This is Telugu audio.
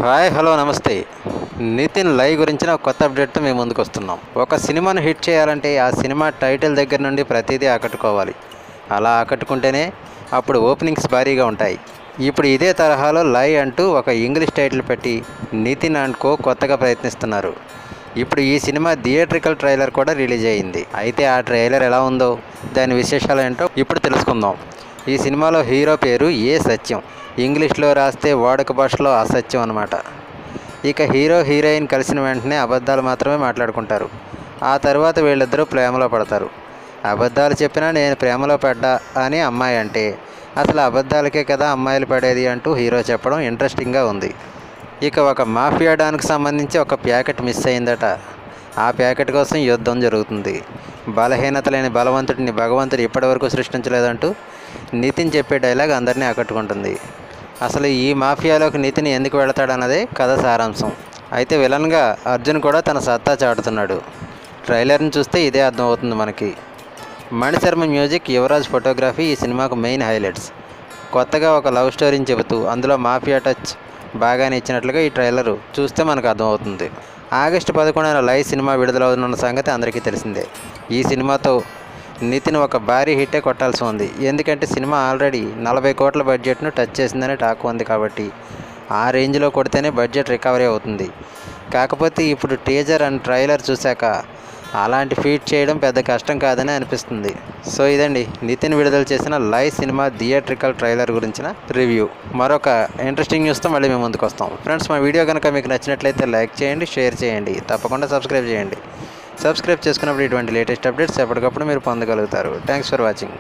హాయ్ హలో నమస్తే. నితిన్ లై గురించిన ఒక కొత్త అప్డేట్తో మేము ముందుకు వస్తున్నాం. ఒక సినిమాను హిట్ చేయాలంటే ఆ సినిమా టైటిల్ దగ్గర నుండి ప్రతిదీ ఆకట్టుకోవాలి. అలా ఆకట్టుకుంటేనే అప్పుడు ఓపెనింగ్స్ భారీగా ఉంటాయి. ఇప్పుడు ఇదే తరహాలో లై అంటూ ఒక ఇంగ్లీష్ టైటిల్ పెట్టి నితిన్ అండ్ కో కొత్తగా ప్రయత్నిస్తున్నారు. ఇప్పుడు ఈ సినిమా థియేట్రికల్ ట్రైలర్ కూడా రిలీజ్ అయ్యింది. అయితే ఆ ట్రైలర్ ఎలా ఉందో దాని విశేషాలు ఏంటో ఇప్పుడు తెలుసుకుందాం. ఈ సినిమాలో హీరో పేరు ఏ సత్యం, ఇంగ్లీష్లో రాస్తే వాడుక భాషలో అసత్యం అన్నమాట. ఇక హీరో హీరోయిన్ కలిసిన వెంటనే అబద్ధాలు మాత్రమే మాట్లాడుకుంటారు. ఆ తర్వాత వీళ్ళిద్దరూ ప్రేమలో పడతారు. అబద్ధాలు చెప్పినా నేను ప్రేమలో పడ్డా అని అమ్మాయి అంటే, అసలు అబద్ధాలకే కదా అమ్మాయిలు పడేది అంటూ హీరో చెప్పడం ఇంట్రెస్టింగ్గా ఉంది. ఇక ఒక మాఫియా డాన్కు సంబంధించి ఒక ప్యాకెట్ మిస్ అయిందట. ఆ ప్యాకెట్ కోసం యుద్ధం జరుగుతుంది. బలహీనత లేని బలవంతుడిని భగవంతుడు ఇప్పటివరకు సృష్టించలేదంటూ నితిన్ చెప్పే డైలాగ్ అందరినీ ఆకట్టుకుంటుంది. అసలు ఈ మాఫియాలోకి నితిన్ ఎందుకు వెళతాడన్నదే కథ సారాంశం. అయితే విలన్గా అర్జున్ కూడా తన సత్తా చాటుతున్నాడు. ట్రైలర్ని చూస్తే ఇదే అర్థమవుతుంది మనకి. మణిశర్మ మ్యూజిక్, యువరాజ్ ఫోటోగ్రఫీ ఈ సినిమాకు మెయిన్ హైలైట్స్. కొత్తగా ఒక లవ్ స్టోరీని చెబుతూ అందులో మాఫియా టచ్ బాగానే ఇచ్చినట్లుగా ఈ ట్రైలర్ చూస్తే మనకు అర్థమవుతుంది. ఆగస్టు 11న లై సినిమా విడుదలవుతున్న సంగతి అందరికీ తెలిసిందే. ఈ సినిమాతో నితిన్ ఒక భారీ హిట్టే కొట్టాల్సి ఉంది. ఎందుకంటే సినిమా ఆల్రెడీ 40 కోట్ల బడ్జెట్ను టచ్ చేసిందని టాక్ ఉంది కాబట్టి ఆ రేంజ్లో కొడితేనే బడ్జెట్ రికవరీ అవుతుంది. కాకపోతే ఇప్పుడు టీజర్ అండ్ ట్రైలర్ చూశాక అలాంటి ఫీట్ చేయడం పెద్ద కష్టం కాదని అనిపిస్తుంది. సో ఇదండి నితిన్ విడుదల చేసిన లై సినిమా థియేట్రికల్ ట్రైలర్ గురించిన రివ్యూ. మరొక ఇంట్రెస్టింగ్ న్యూస్తో మళ్ళీ మేము ముందుకు వస్తాం. ఫ్రెండ్స్, మా వీడియో కనుక మీకు నచ్చినట్లయితే లైక్ చేయండి, షేర్ చేయండి, తప్పకుండా సబ్స్క్రైబ్ చేయండి. సబ్స్క్రైబ్ చేసుకున్నప్పుడు ఇటువంటి లేటెస్ట్ అప్డేట్స్ ఎప్పటికప్పుడు మీరు పొందగలుగుతారు. Thanks for watching.